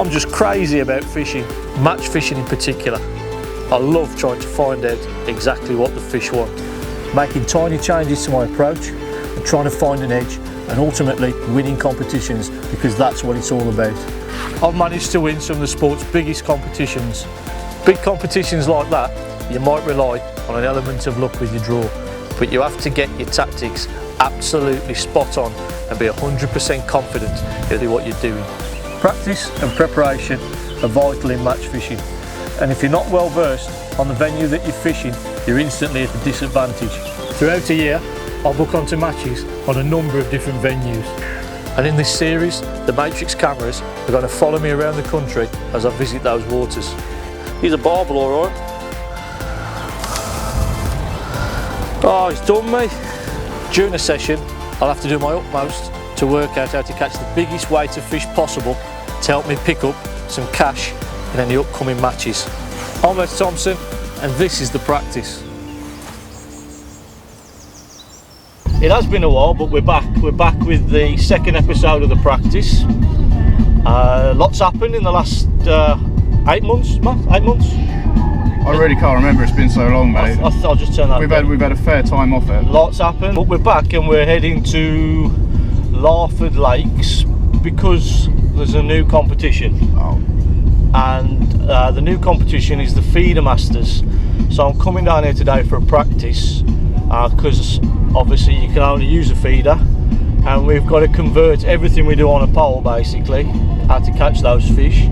I'm just crazy about fishing, match fishing in particular. I love trying to find out exactly what the fish want, making tiny changes to my approach and trying to find an edge and ultimately winning competitions, because that's what it's all about. I've managed to win some of the sport's biggest competitions. Big competitions like that, you might rely on an element of luck with your draw, but you have to get your tactics absolutely spot on and be 100% confident in what you're doing. Practice and preparation are vital in match fishing, and if you're not well versed on the venue that you're fishing, you're instantly at a disadvantage. Throughout a year, I'll book onto matches on a number of different venues, and in this series, the Matrix cameras are going to follow me around the country as I visit those waters. He's a barbel, alright. Oh, he's done me. During a session, I'll have to do my utmost to work out how to catch the biggest weight of fish possible to help me pick up some cash in any upcoming matches. I'm Les Thompson, and this is the practice. It has been a while, but we're back. We're back with the second episode of the practice. Lots happened in the last 8 months, Matt? 8 months? I really can't remember, it's been so long, mate. I'll just turn that. We've had a fair time off it. Lots happened, but we're back and we're heading to Larford Lakes because there's a new competition. Oh. And the new competition is the Feeder Masters. So I'm coming down here today for a practice because obviously you can only use a feeder, and we've got to convert everything we do on a pole, basically, how to catch those fish,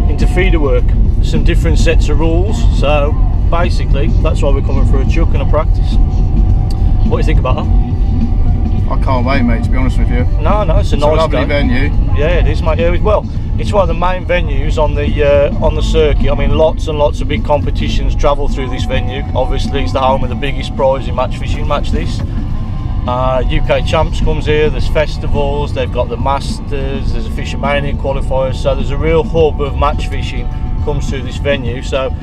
into feeder work. Some different sets of rules, so basically that's why we're coming for a chuck and a practice. What do you think about that? I can't wait, mate, to be honest with you. No, it's a nice lovely venue. Yeah, it is, mate. Yeah, well, it's one of the main venues on the circuit. I mean, lots and lots of big competitions travel through this venue. Obviously, it's the home of the biggest prize in match fishing, Match This. UK Champs comes here, there's festivals, they've got the Masters, there's a Fishermania qualifiers, so there's a real hub of match fishing comes through this venue, so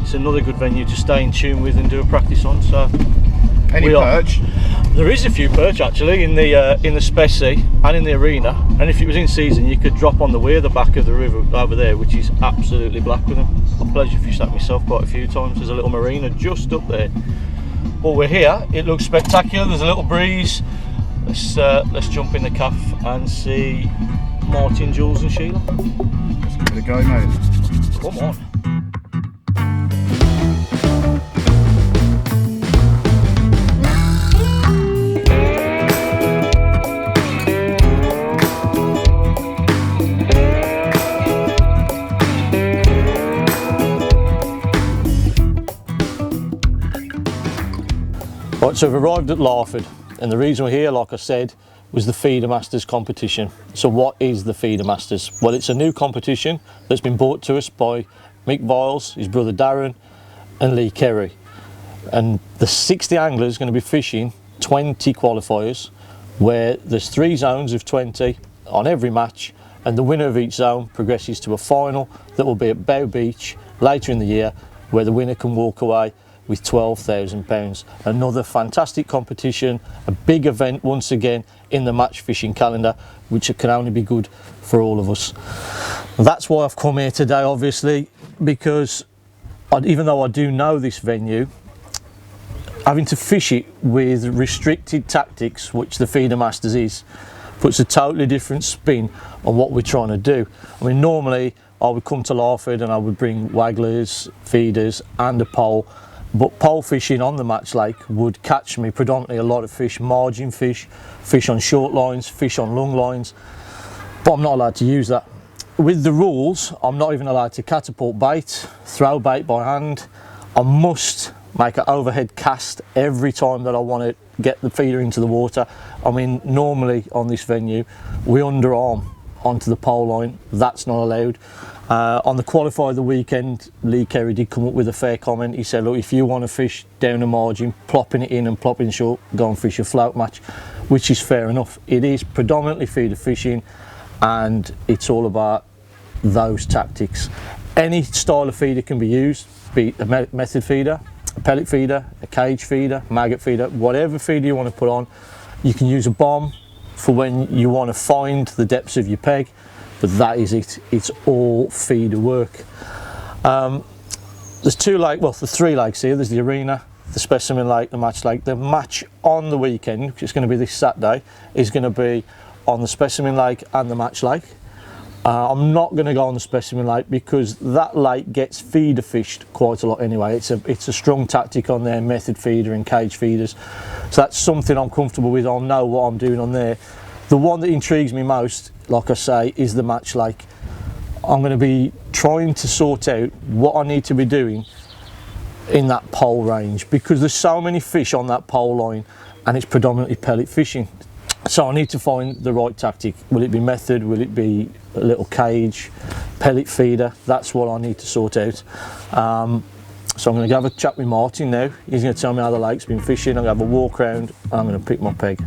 it's another good venue to stay in tune with and do a practice on. So Any perch? There is a few perch actually in the Specie and in the arena, and if it was in season you could drop on the weir, the back of the river over there, which is absolutely black with them. I've pleasure fished that myself quite a few times. There's a little marina just up there. But we're here, it looks spectacular, there's a little breeze. Let's jump in the caff and see Martin, Jules and Sheila. Let's give it a go, mate. Come on. Right, so we've arrived at Larford, and the reason we're here, like I said, was the Feeder Masters competition. So what is the Feeder Masters? Well, it's a new competition that's been brought to us by Mick Viles, his brother Darren and Lee Kerry. And the 60 anglers are going to be fishing 20 qualifiers, where there's 3 zones of 20 on every match, and the winner of each zone progresses to a final that will be at Bow Beach later in the year, where the winner can walk away with £12,000. Another fantastic competition, a big event once again in the match fishing calendar, which can only be good for all of us. That's why I've come here today, obviously, because even though I do know this venue, having to fish it with restricted tactics, which the Feeder Masters is, puts a totally different spin on what we're trying to do. I mean, normally I would come to Larford and I would bring wagglers, feeders and a pole, but pole fishing on the match lake would catch me predominantly a lot of fish, margin fish, fish on short lines, fish on long lines, but I'm not allowed to use that. With the rules, I'm not even allowed to catapult bait, throw bait by hand. I must make an overhead cast every time that I want to get the feeder into the water. I mean, normally on this venue, we underarm onto the pole line. That's not allowed. On the qualifier of the weekend, Lee Kerry did come up with a fair comment. He said, look, if you want to fish down a margin, plopping it in and plopping short, go and fish a float match, which is fair enough. It is predominantly feeder fishing, and it's all about those tactics. Any style of feeder can be used, be it a method feeder, a pellet feeder, a cage feeder, maggot feeder, whatever feeder you want to put on. You can use a bomb for when you want to find the depths of your peg. but that is it. It's all feeder work. There's the 3 lakes here. There's the arena, the specimen lake, the match lake. The match on the weekend, which is going to be this Saturday, is going to be on the specimen lake and the match lake. I'm not going to go on the specimen lake because that lake gets feeder fished quite a lot anyway. It's a strong tactic on their method feeder and cage feeders, so that's something I'm comfortable with. I'll know what I'm doing on there. The one that intrigues me most, like I say, is the match lake. I'm going to be trying to sort out what I need to be doing in that pole range because there's so many fish on that pole line and it's predominantly pellet fishing. So I need to find the right tactic. Will it be method? Will it be a little cage, pellet feeder? That's what I need to sort out. So I'm going to go have a chat with Martin now. He's going to tell me how the lake's been fishing. I'm going to have a walk around and I'm going to pick my peg.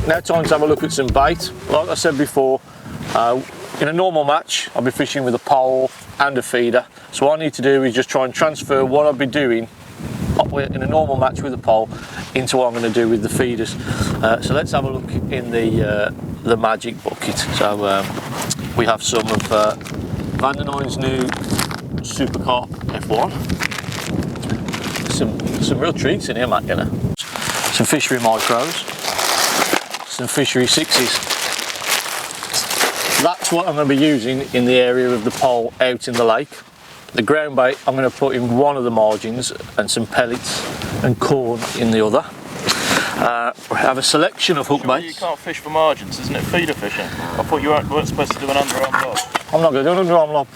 Now time to have a look at some bait. Like I said before, in a normal match I'll be fishing with a pole and a feeder, so what I need to do is just try and transfer what I'll be doing in a normal match with a pole into what I'm going to do with the feeders. So let's have a look in the magic bucket. So we have some of Van der Nijen's new Super Carp F1. Some real treats in here, Matt, you know. Some fishery micros, some fishery 6s. That's what I'm going to be using in the area of the pole out in the lake. The ground bait I'm going to put in one of the margins and some pellets and corn in the other. We have a selection of hook baits. You can't fish for margins, isn't it feeder fishing? I thought you weren't supposed to do an underarm lob. I'm not going to do an underarm lob.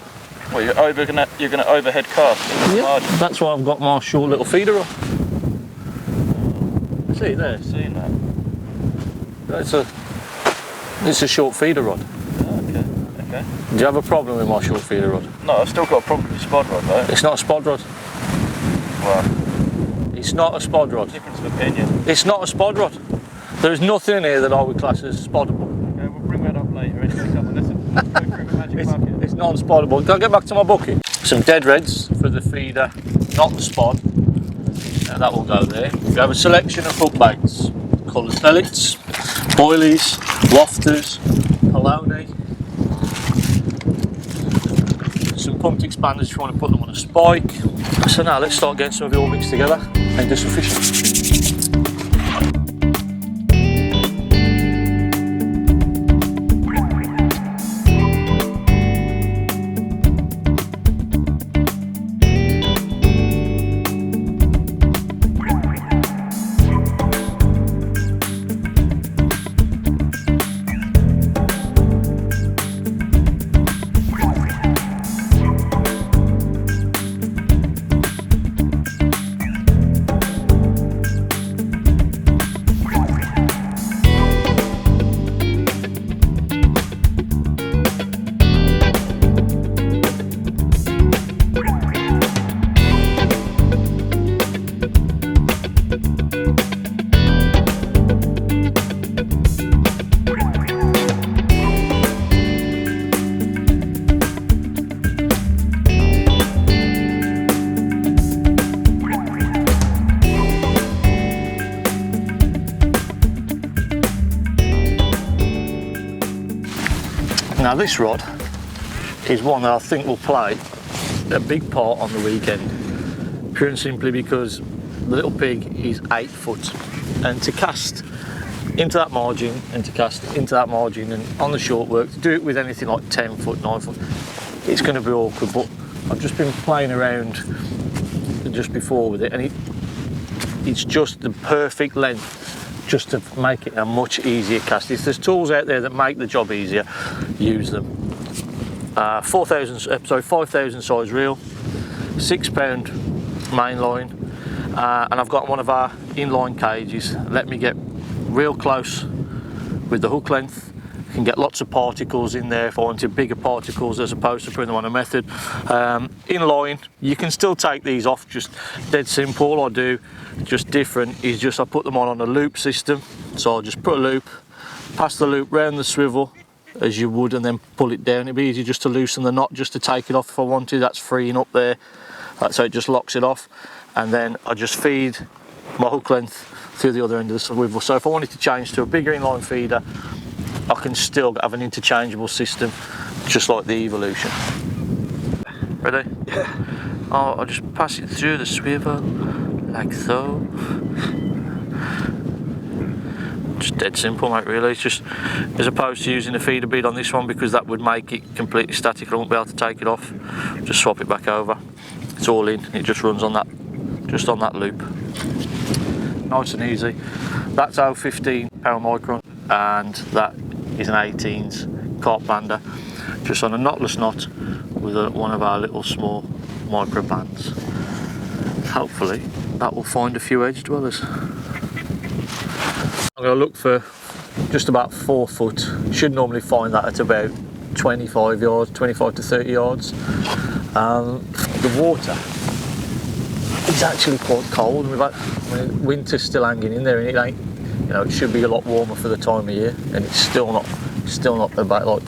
Well, you're going to overhead cast the margin. That's why I've got my short little feeder rod. See there? I've seen that. It's a short feeder rod. Okay. Do you have a problem with my short feeder rod? No, I've still got a problem with your spod rod though. It's not a spod rod. Well, it's not a spod rod. Difference of opinion. It's not a spod rod. There is nothing in here that I would class as spottable. Okay, we'll bring that up later. Anyway, come on, let's go through the magic bucket. It's non-spottable. Can I get back to my bucket? Some dead reds for the feeder, not the spod. Now that will go there. We have a selection of hook baits. Coloured pellets, boilies, lofters, polony. Some pumped expanders if you want to put them on a spike. So now let's start getting some of it all mixed together and do some fishing. Now this rod is one that I think will play a big part on the weekend, pure and simply because the little pig is 8 foot, and to cast into that margin and to cast into that margin and on the short work, to do it with anything like 10 foot, 9 foot, it's going to be awkward. But I've just been playing around just before with it, and it's just the perfect length just to make it a much easier cast. If there's tools out there that make the job easier, use them. 5,000 size reel, £6 main line, and I've got one of our inline cages. Let me get real close with the hook length. You can get lots of particles in there if I wanted bigger particles as opposed to putting them on a method. Inline, you can still take these off, just dead simple. All I do, just different, is just I put them on a loop system. So I'll just put a loop, pass the loop round the swivel as you would, and then pull it down. It'd be easy just to loosen the knot, just to take it off if I wanted. That's freeing up there, so it just locks it off. And then I just feed my hook length through the other end of the swivel. So if I wanted to change to a bigger inline feeder, I can still have an interchangeable system, just like the Evolution. Ready? Yeah. I'll just pass it through the swivel, like so. Just dead simple, mate, really. It's just, as opposed to using a feeder bead on this one, because that would make it completely static, I won't be able to take it off. Just swap it back over. It's all in, it just runs on that, just on that loop. Nice and easy. That's our 15 pound micron, and that is an 18s carp bander, just on a knotless knot with one of our little small micro bands. Hopefully that will find a few edge dwellers. I'm going to look for just about 4 foot. Should normally find that at about 25 yards, 25 to 30 yards. The water is actually quite cold. Winter's still hanging in there, and it ain't. You know, it should be a lot warmer for the time of year, and it's still not about like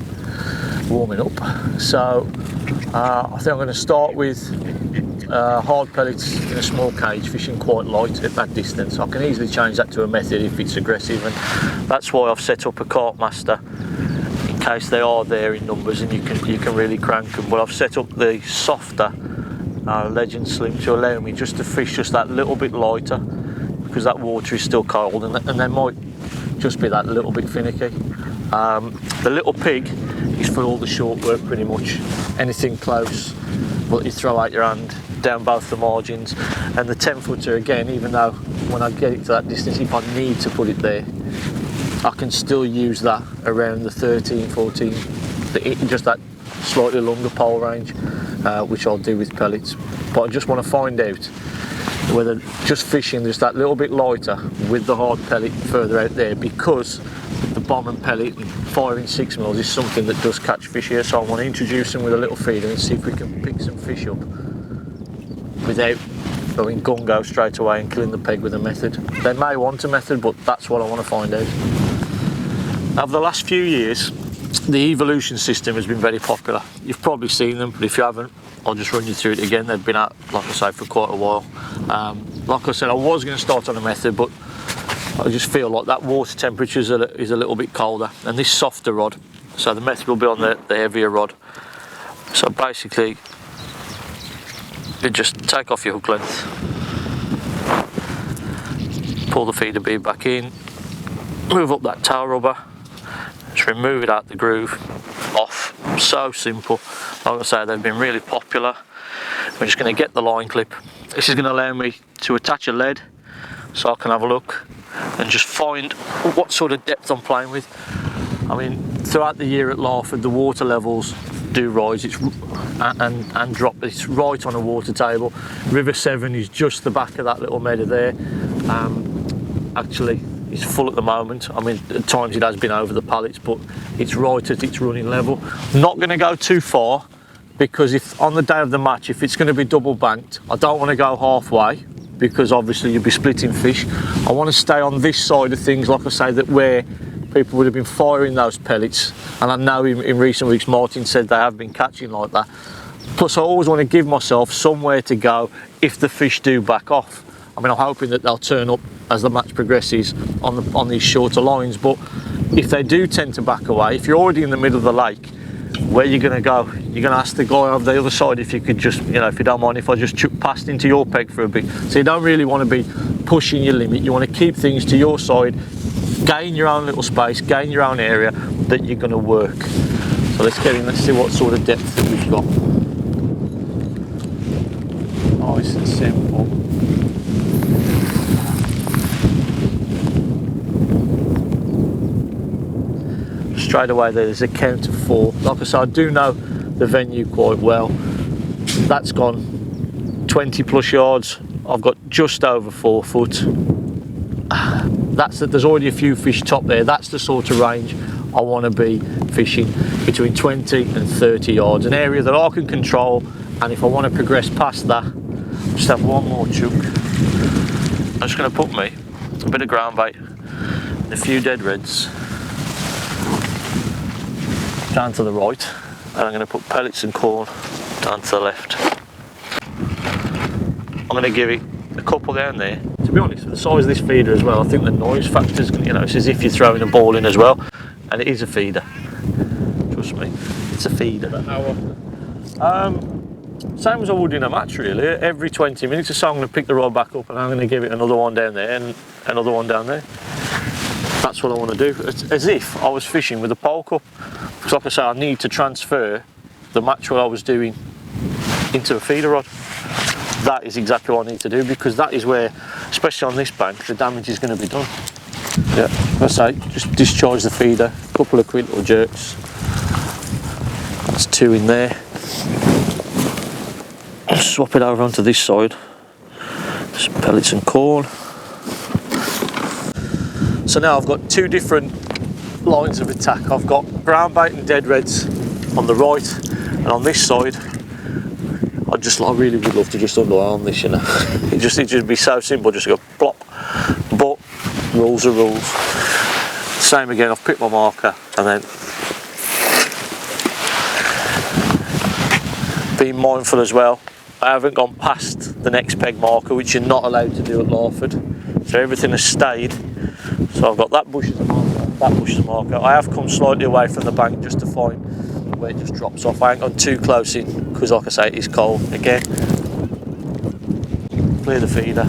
warming up. So I think I'm going to start with hard pellets in a small cage, fishing quite light at that distance. I can easily change that to a method if it's aggressive, and that's why I've set up a carp master in case they are there in numbers and you can really crank them. But I've set up the softer Legend Slim to allow me just to fish just that little bit lighter, because that water is still cold, and they might just be that little bit finicky. The little pig is for all the short work, pretty much. Anything close, but you throw out your hand down both the margins. And the 10 footer, again, even though when I get it to that distance, if I need to put it there, I can still use that around the 13, 14, just that slightly longer pole range, which I'll do with pellets. But I just want to find out whether just fishing just that little bit lighter with the hard pellet further out there, because the bomb and pellet and firing 6mm is something that does catch fish here. So I want to introduce them with a little feeder and see if we can pick some fish up without going gung-ho straight away and killing the peg with a method. They may want a method, but that's what I want to find out. Over the last few years, the Evolution system has been very popular. You've probably seen them, but if you haven't, I'll just run you through it again. They've been out, like I say, for quite a while. Like I said, I was going to start on a method, but I just feel like that water temperature is a little bit colder, and this softer rod, so the method will be on the heavier rod. So basically, you just take off your hook length, pull the feeder bead back in, move up that tail rubber, just remove it out the groove, off. So simple. Like I say, they've been really popular. We're just going to get the line clip. This is going to allow me to attach a lead, so I can have a look and just find what sort of depth I'm playing with. I mean, throughout the year at Larford, the water levels do rise and drop. It's right on a water table. River 7 is just the back of that little meadow there. Actually, it's full at the moment. I mean, at times it has been over the pallets, but it's right at its running level. Not going to go too far, because if on the day of the match, if it's going to be double banked, I don't want to go halfway, because obviously you'll be splitting fish. I want to stay on this side of things, like I say, that where people would have been firing those pellets, and I know in recent weeks Martin said they have been catching like that. Plus I always want to give myself somewhere to go if the fish do back off. I mean, I'm hoping that they'll turn up as the match progresses on these shorter lines, but if they do tend to back away, if you're already in the middle of the lake where you're going to go. You're going to ask the guy on the other side if you could just, you know, if you don't mind if I just chuck past into your peg for a bit. So you don't really want to be pushing your limit. You want to keep things to your side, gain your own little space, gain your own area that you're going to work. So let's get in, let's see what sort of depth that we've got. Nice and simple. Straight away there's a count of 4. Like I said, I do know the venue quite well. That's gone 20 plus yards. I've got just over 4 foot. There's already a few fish top there. That's the sort of range I want to be fishing, between 20 and 30 yards, an area that I can control. And if I want to progress past that, just have one more chuck. I'm just going to put me a bit of ground bait and a few dead reds down to the right, and I'm going to put pellets and corn down to the left. I'm going to give it a couple down there. To be honest, for the size of this feeder as well, I think the noise factor's, you know, it's as if you're throwing a ball in as well, and it is a feeder. Trust me, it's a feeder. Hour. Same as I would in a match really. Every 20 minutes or so I'm going to pick the rod back up and I'm going to give it another one down there and another one down there. That's what I want to do. It's as if I was fishing with a pole cup. Because like I say, I need to transfer the match what I was doing into a feeder rod. That is exactly what I need to do, because that is where, especially on this bank, the damage is going to be done. Yeah, like I say, just discharge the feeder, a couple of quick little jerks. That's 2 in there. Swap it over onto this side. Some pellets and corn. So now I've got 2 different lines of attack. I've got ground bait and dead reds on the right, and on this side I really would love to just underarm this, you know. It'd just be so simple, just go plop. But rules are rules. Same again, I've picked my marker and then being mindful as well, I haven't gone past the next peg marker, which you're not allowed to do at Larford. So everything has stayed. So I've got that bush as a marker, that bush as a marker. I have come slightly away from the bank just to find where it just drops off. I ain't gone too close in because, like I say, it is cold. Again, clear the feeder.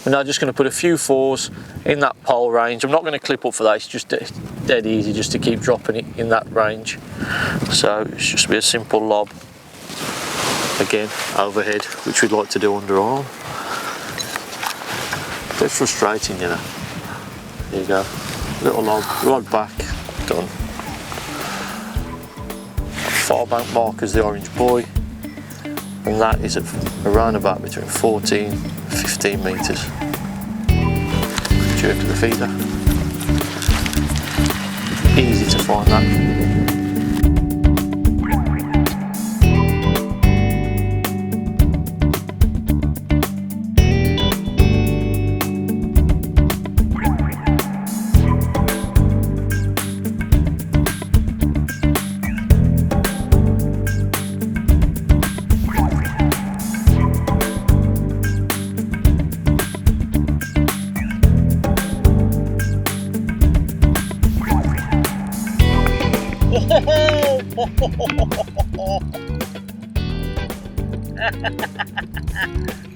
We're now just going to put a few 4s in that pole range. I'm not going to clip up for that, it's just dead easy just to keep dropping it in that range. So it's just be a simple lob, again overhead, which we'd like to do underarm. A bit frustrating, you know. There you go, little lob, rod back, done. Far bank marker's the orange buoy, and that is around about between 14 and 15 metres. Jerk of the feeder. Easy to find that.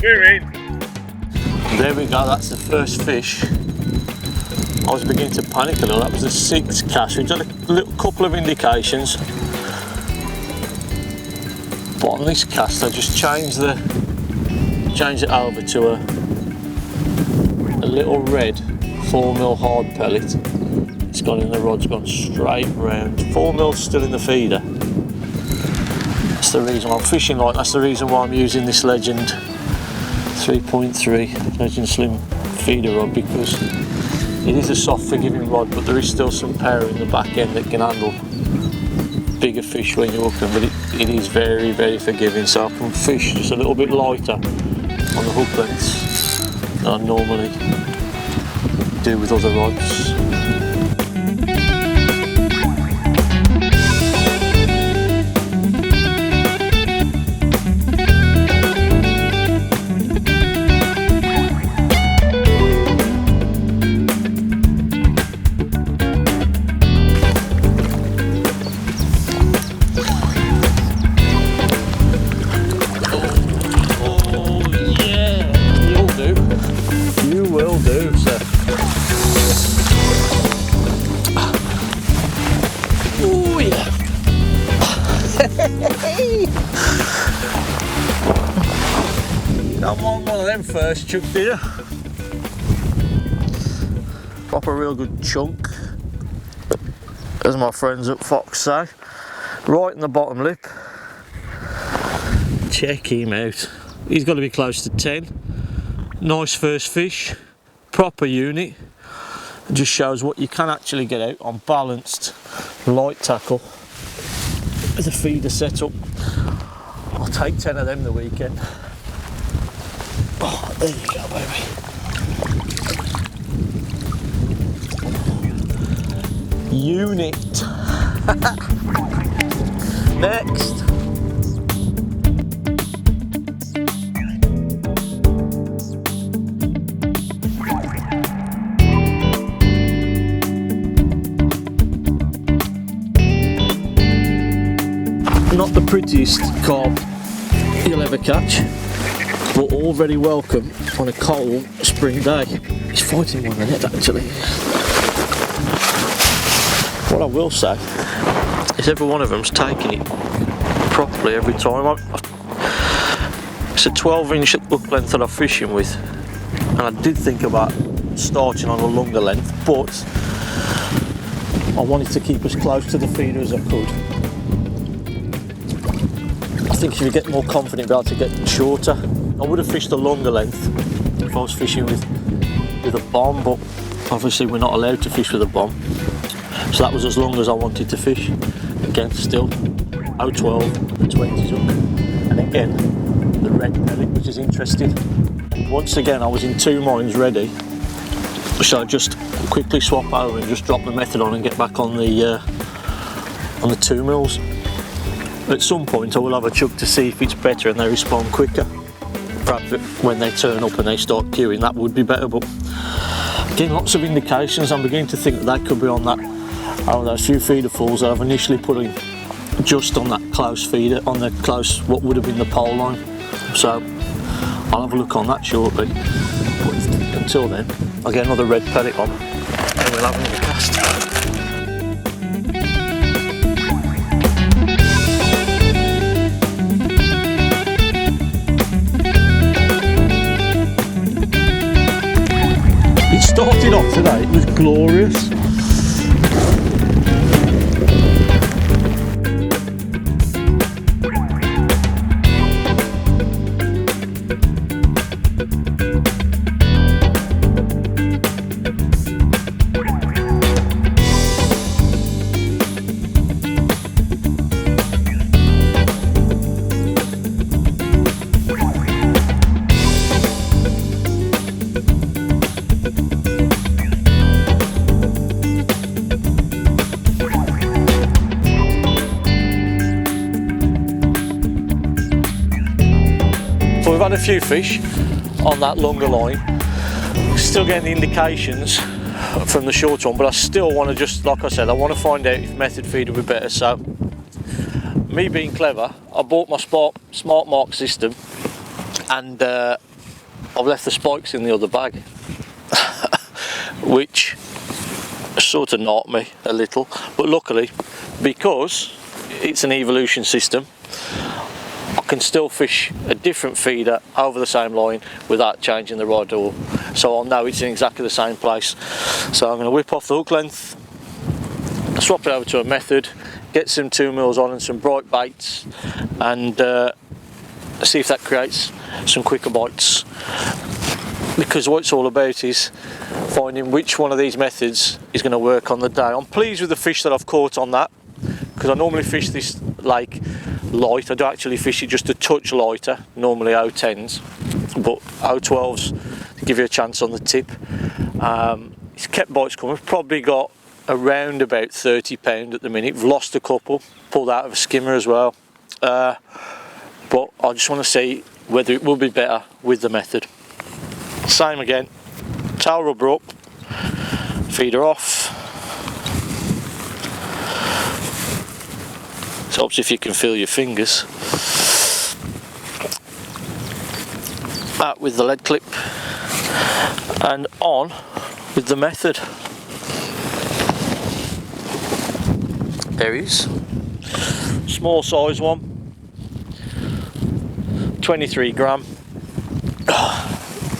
We're in. There we go, that's the first fish. I was beginning to panic a little. That was the 6th cast. We've done a little couple of indications, but on this cast I just changed it over to a little red 4mm hard pellet. It's gone in the rod's gone straight round. 4mm still in the feeder. That's the reason I'm fishing like. That's the reason why I'm using this Legend 3.3 Legend Slim feeder rod, because it is a soft forgiving rod, but there is still some power in the back end that can handle bigger fish when you're hooking, but it is very, very forgiving, so I can fish just a little bit lighter on the hook lengths than I normally do with other rods. find one of them first chucked here. Pop a real good chunk, as my friends at Fox say, right in the bottom lip. Check him out. He's got to be close to 10. Nice first fish, proper unit. It just shows what you can actually get out on balanced light tackle with a feeder setup. I'll take 10 of them the weekend. Oh, there you go, baby. Unit. Next. Not the prettiest carp you'll ever catch, but all very welcome on a cold spring day. He's fighting one of the net actually. What I will say is every one of them's taking it properly every time. It's a 12-inch hook length that I'm fishing with, and I did think about starting on a longer length, but I wanted to keep as close to the feeder as I could. I think if you get more confident, you'll be able to get shorter. I would have fished a longer length if I was fishing with a bomb, but obviously we're not allowed to fish with a bomb. So that was as long as I wanted to fish. Again, still 012, the 20s hook. And again, the red pellet, which is interesting. Once again, I was in two minds ready. So I just quickly swap over and just drop the method on and get back on the 2 mils. At some point I will have a chuck to see if it's better and they respond quicker. Perhaps when they turn up and they start queuing, that would be better, but again, lots of indications. I'm beginning to think that they could be on that, those few feeder falls that I've initially put in just on that close feeder, on the close, what would have been the pole line. So I'll have a look on that shortly, but until then I'll get another red pellet on and we'll have another cast. Started off today, it was glorious. We've had a few fish on that longer line, still getting the indications from the short one, but I still want to just, like I said, I want to find out if method feeder would be better. So me being clever, I bought my smart mark system and I've left the spikes in the other bag, which sort of knocked me a little, but luckily, because it's an evolution system, I can still fish a different feeder over the same line without changing the rod, or so I'll know it's in exactly the same place. So I'm going to whip off the hook length, swap it over to a method, get some 2 mils on and some bright baits, and see if that creates some quicker bites. Because what it's all about is finding which one of these methods is going to work on the day. I'm pleased with the fish that I've caught on that, because I normally fish this lake light. I do actually fish it just a touch lighter, normally 010s, but 012s to give you a chance on the tip. It's kept bites coming. We've probably got around about £30 at the minute. We've lost a couple, pulled out of a skimmer as well, but I just want to see whether it will be better with the method. Same again, tail rubber up, feeder off. It helps if you can feel your fingers. Out with the lead clip and on with the method. There he is. Small size one, 23 gram.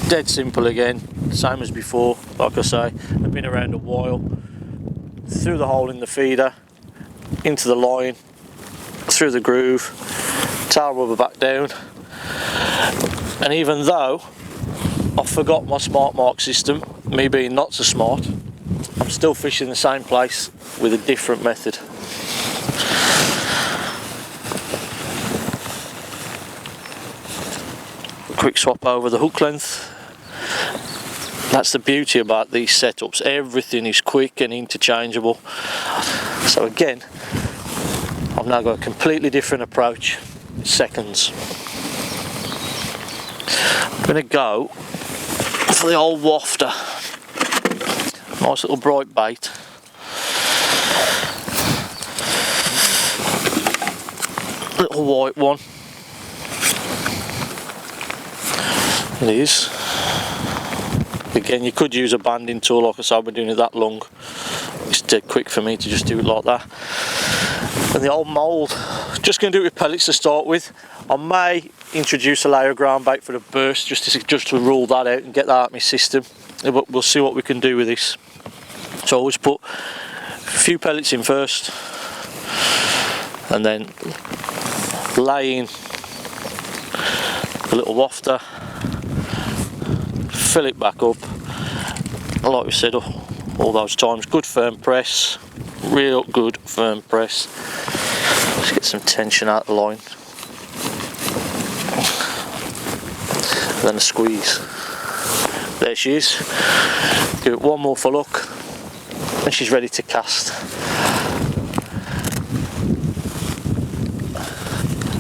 Dead simple again, same as before. Like I say, I've been around a while. Through the hole in the feeder, into the line, through the groove, tail rubber back down. And even though I forgot my smart mark system, me being not so smart, I'm still fishing the same place with a different method. Quick swap over the hook length. That's the beauty about these setups, everything is quick and interchangeable. So again, I've now got a completely different approach, seconds. I'm going to go for the old wafter, nice little bright bait. Little white one. It is. Again, you could use a banding tool, like I said, I've been doing it that long. It's dead quick for me to just do it like that. And the old mould, just going to do it with pellets to start with. I may introduce a layer of ground bait for the burst, just to rule that out and get that out of my system. But we'll see what we can do with this. So I always put a few pellets in first, and then lay in a little wafter, fill it back up. Like we said all those times, good firm press, real good firm press. Just get some tension out of the line. And then a squeeze. There she is. Give it one more for luck, and she's ready to cast.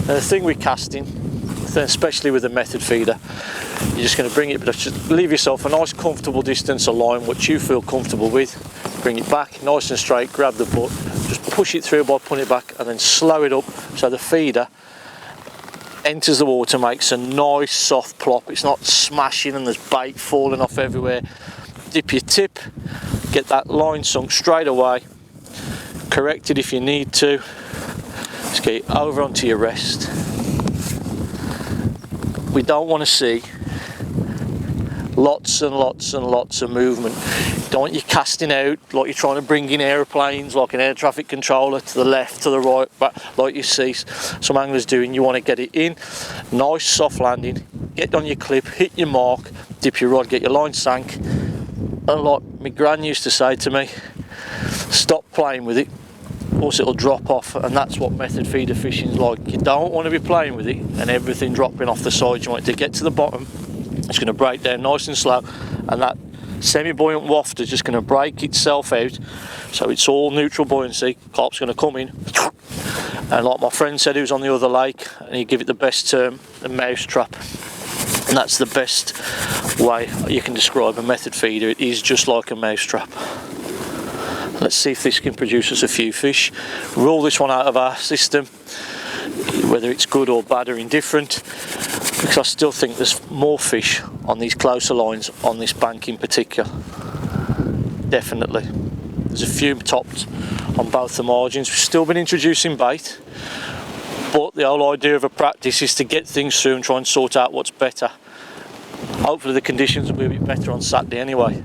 Now the thing with casting, especially with a method feeder, you're just going to bring it, but just leave yourself a nice comfortable distance of line which you feel comfortable with. Bring it back nice and straight, grab the butt, just push it through by putting it back, and then slow it up so the feeder enters the water, makes a nice soft plop. It's not smashing and there's bait falling off everywhere. Dip your tip, get that line sunk straight away, correct it if you need to. Just get it over onto your rest. We don't want to see lots and lots and lots of movement. Don't want you casting out like you're trying to bring in aeroplanes, like an air traffic controller, to the left, to the right, back, like you see some anglers doing. You want to get it in, nice soft landing, get on your clip, hit your mark, dip your rod, get your line sank. And like my gran used to say to me, stop playing with it, or it'll drop off. And that's what method feeder fishing is like. You don't want to be playing with it and everything dropping off the side. You want it to get to the bottom. It's going to break down nice and slow, and that semi-buoyant wafter is just going to break itself out, so it's all neutral buoyancy. Carp's going to come in, and like my friend said, he was on the other lake, and he give it the best term, a mouse trap. And that's the best way you can describe a method feeder. It is just like a mouse trap. Let's see if this can produce us a few fish. Rule this one out of our system, whether it's good or bad or indifferent, because I still think there's more fish on these closer lines on this bank in particular. Definitely. There's a few topped on both the margins. We've still been introducing bait, but the whole idea of a practice is to get things through and try and sort out what's better. Hopefully the conditions will be a bit better on Saturday anyway,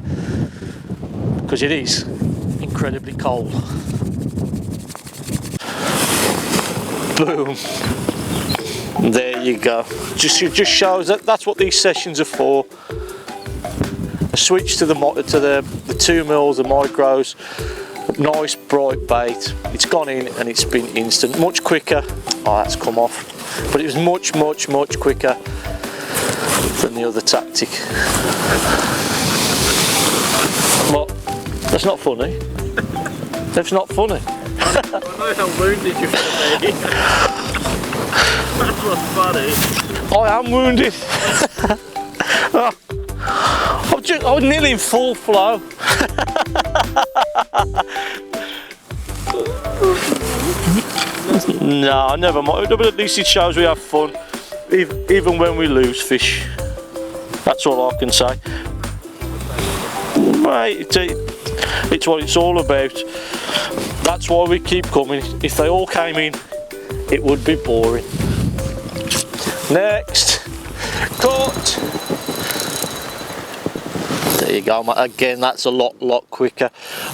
because it is incredibly cold. Boom. There you go. It just shows that that's what these sessions are for. A switch to the 2 mils, the micros, nice bright bait. It's gone in and it's been instant, much quicker. Oh, that's come off, but it was much quicker than the other tactic. What? That's not funny. That's not funny. I know how wounded you're going to be. That's what's funny. I am wounded. I was nearly in full flow. No, never mind. But at least it shows we have fun, even when we lose fish. That's all I can say. Right, it's what it's all about. That's why we keep coming. If they all came in, it would be boring. Next, cut. you go, mate. Again, that's a lot quicker.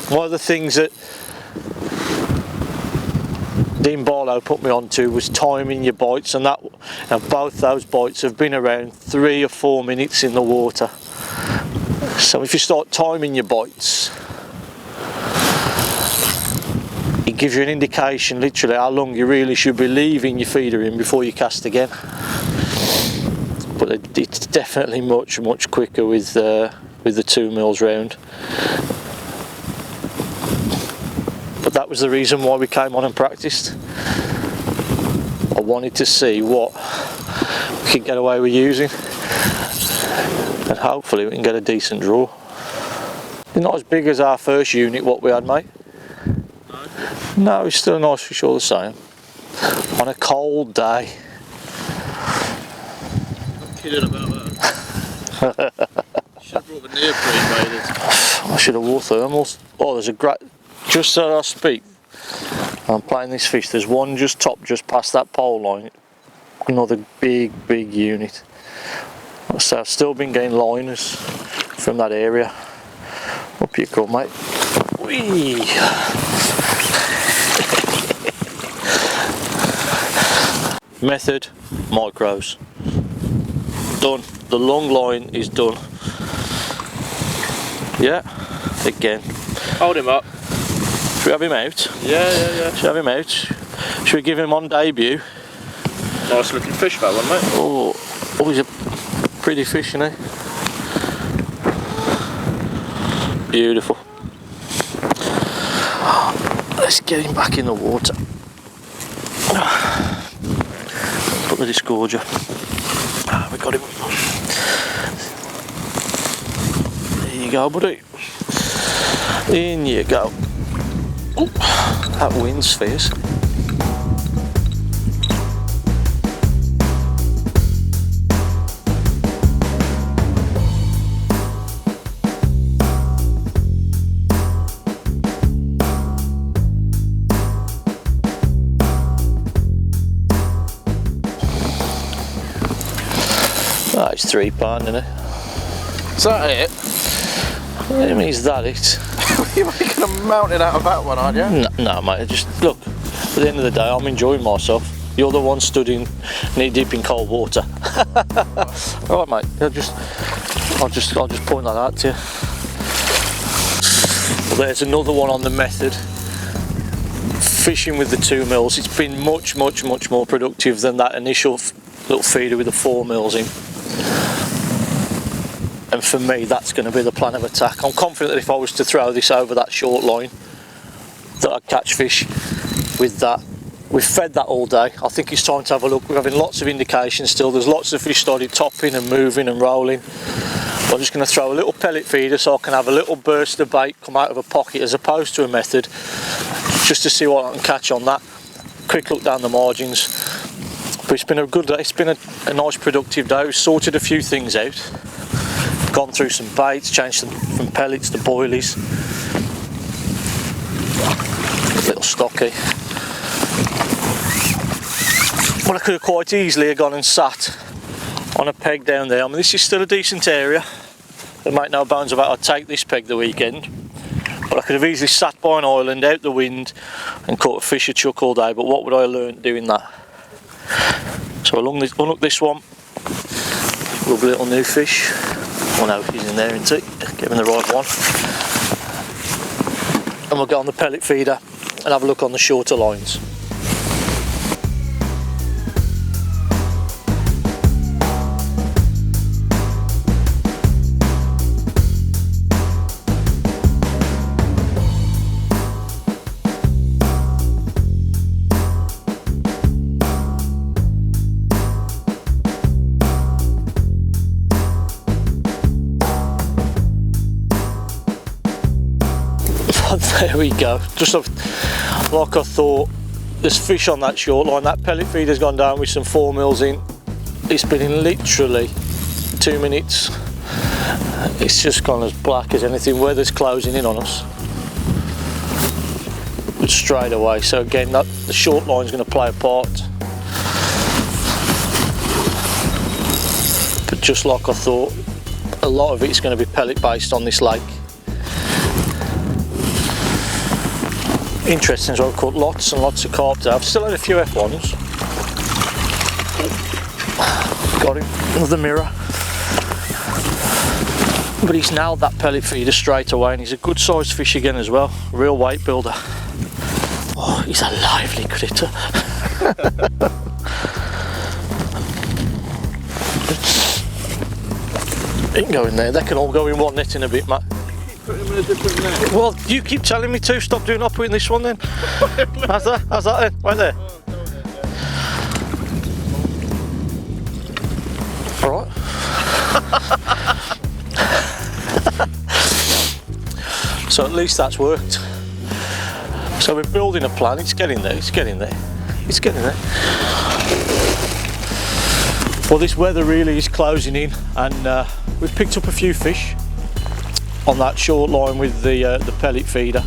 One of the things that Dean Barlow put me onto was timing your bites, and both those bites have been around 3 or 4 minutes in the water. So if you start timing your bites, it gives you an indication literally how long you really should be leaving your feeder in before you cast again. But it's definitely much quicker with the 2 mils round. But that was the reason why we came on and practiced. I wanted to see what we could get away with using, and hopefully we can get a decent draw. It's not as big as our first unit what we had, mate. No, it's still a nice fish all the same. On a cold day. I'm kidding about that. Should have brought the neoprene waders. I should have wore thermals. Oh, there's a great, just as I speak, I'm playing this fish, there's one just past that pole line. Another big unit. So I've still been getting liners from that area. Up you come, mate. Whee! Method, micros. Done. The long line is done. Yeah, again. Hold him up. Should we have him out? Yeah. Should we have him out? Should we give him on debut? Nice looking fish that one, mate. Oh, he's a pretty fish, isn't he? Beautiful. Let's get him back in the water. Put the disgorger. We got him. There you go, buddy. In you go. Ooh, that wind's fierce. Oh, it's £3, isn't it? Is that it? I mean, is that it? You're making a mountain out of that one, aren't you? No, mate, just look, at the end of the day, I'm enjoying myself. You're the one stood in knee deep in cold water. Alright, mate, I'll just point that out to you. Well, there's another one on the method. Fishing with the 2 mils, it's been much more productive than that initial little feeder with the 4 mils in. And for me, that's going to be the plan of attack. I'm confident that if I was to throw this over that short line, that I'd catch fish with that. We've fed that all day. I think it's time to have a look. We're having lots of indications still. There's lots of fish started topping and moving and rolling. I'm just going to throw a little pellet feeder so I can have a little burst of bait come out of a pocket as opposed to a method, just to see what I can catch on that. Quick look down the margins. But it's been a good day. It's been a nice productive day. We've sorted a few things out. Gone through some baits, changed them from pellets to boilies. A little stocky. Well, I could have quite easily have gone and sat on a peg down there. I mean, this is still a decent area. There make no bones about I'd take this peg the weekend. But I could have easily sat by an island out the wind and caught a fish or chuck all day. But what would I have learned doing that? So I'll unhook this one. Lovely little new fish. Oh no, he's in there, isn't he? Get him the right one. And we'll go on the pellet feeder and have a look on the shorter lines. There we go, just like I thought. There's fish on that short line. That pellet feeder's gone down with some 4 mils in. It's been in literally 2 minutes. It's just gone as black as anything. Weather's closing in on us, but straight away. So again, the short line's going to play a part. But just like I thought, a lot of it is going to be pellet based on this lake. Interesting, so I've caught lots and lots of carp there. I've still had a few F1s. Got him, another mirror. But he's nailed that pellet feeder straight away, and he's a good sized fish again as well. Real weight builder. Oh, he's a lively critter. He can go in there. They can all go in one net in a bit, Matt. Put him in a different net. Well, you keep telling me to. Stop doing operating this one then. How's that? How's that then? Right there. All right. So at least that's worked. So we're building a plan. It's getting there. It's getting there. It's getting there. Well, this weather really is closing in, and we've picked up a few fish on that short line with the pellet feeder.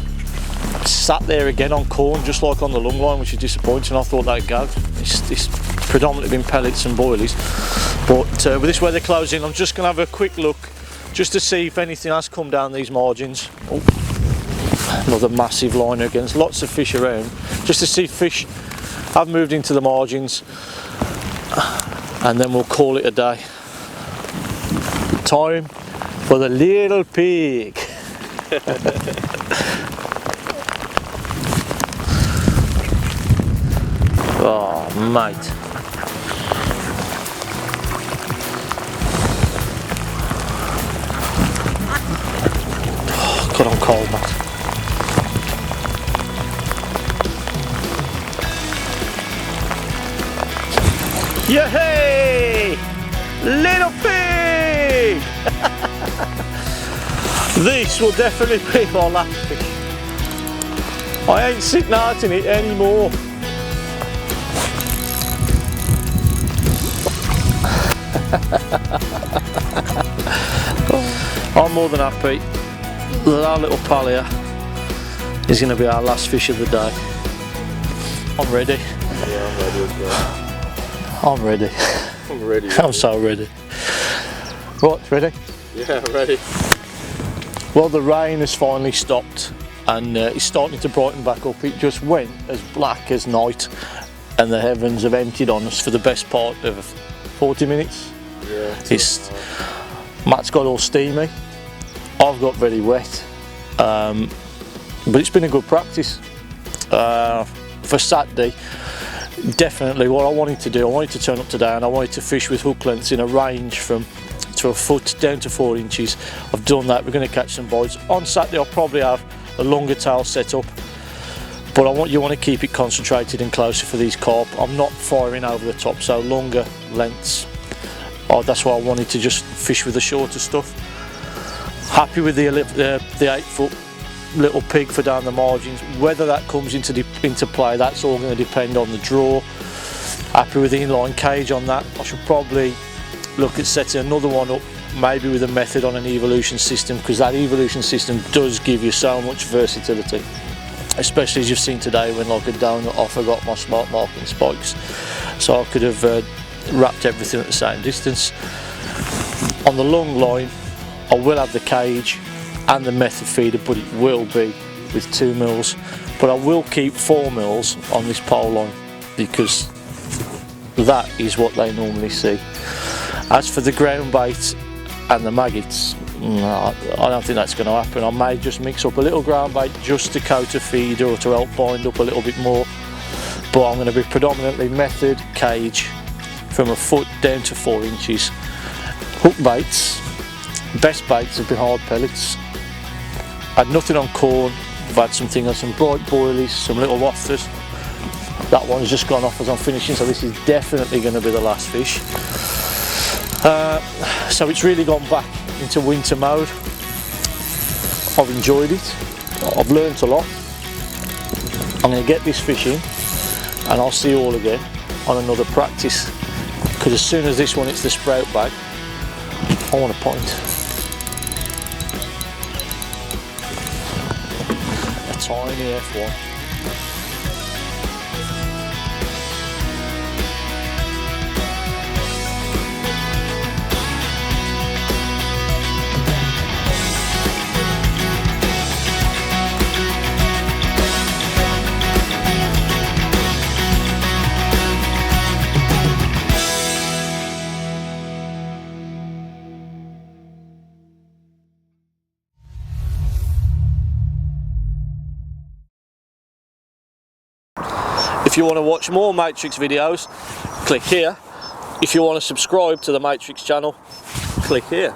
Sat there again on corn, just like on the long line, which is disappointing. I thought that'd go. It's predominantly been pellets and boilies, but with this weather closing, I'm just going to have a quick look just to see if anything has come down these margins. Oh, another massive line again. There's lots of fish around, just to see if fish have moved into the margins, and then we'll call it a day. Time for the little pig. Oh, mate. Oh, God, I'm cold, mate. Yay! Little pig! This will definitely be my last fish. I ain't sitting out in it anymore. I'm more than happy that our little pal here is going to be our last fish of the day. I'm ready. Yeah, I'm ready as well. I'm ready. I'm ready. I'm so ready. Right, ready? Yeah, I'm ready. Well, the rain has finally stopped, and it's starting to brighten back up. It just went as black as night, and the heavens have emptied on us for the best part of 40 minutes. Yeah. Matt's got all steamy. I've got very wet, but it's been a good practice for Saturday. Definitely what I wanted to do, I wanted to turn up today and I wanted to fish with hook lengths in a range from to a foot down to 4 inches. I've done that. We're going to catch some bites. On Saturday I'll probably have a longer tail set up, but you want to keep it concentrated and closer for these carp. I'm not firing over the top, so longer lengths. Oh, that's why I wanted to just fish with the shorter stuff. Happy with the 8 foot little pig for down the margins. Whether that comes into play, that's all going to depend on the draw. Happy with the inline cage on that. I should probably look at setting another one up, maybe with a method on an evolution system, because that evolution system does give you so much versatility, especially as you've seen today when, like a donut, I forgot my smart marking spikes, so I could have wrapped everything at the same distance. On the long line I will have the cage and the method feeder, but it will be with 2 mils, but I will keep 4 mils on this pole line because that is what they normally see. As for the ground bait and the maggots, no, I don't think that's going to happen. I may just mix up a little ground bait just to coat a feeder or to help bind up a little bit more, but I'm going to be predominantly method, cage, from a foot down to 4 inches. Hook baits, best baits have been hard pellets. Had nothing on corn. I've had something on some bright boilies, some little wafters. That one's just gone off as I'm finishing, so this is definitely going to be the last fish. So it's really gone back into winter mode. I've enjoyed it. I've learnt a lot. I'm going to get this fish in and I'll see you all again on another practice, because as soon as this one hits the sprout bag, I want a point. A tiny F1. If you want to watch more Matrix videos, click here. If you want to subscribe to the Matrix channel, click here.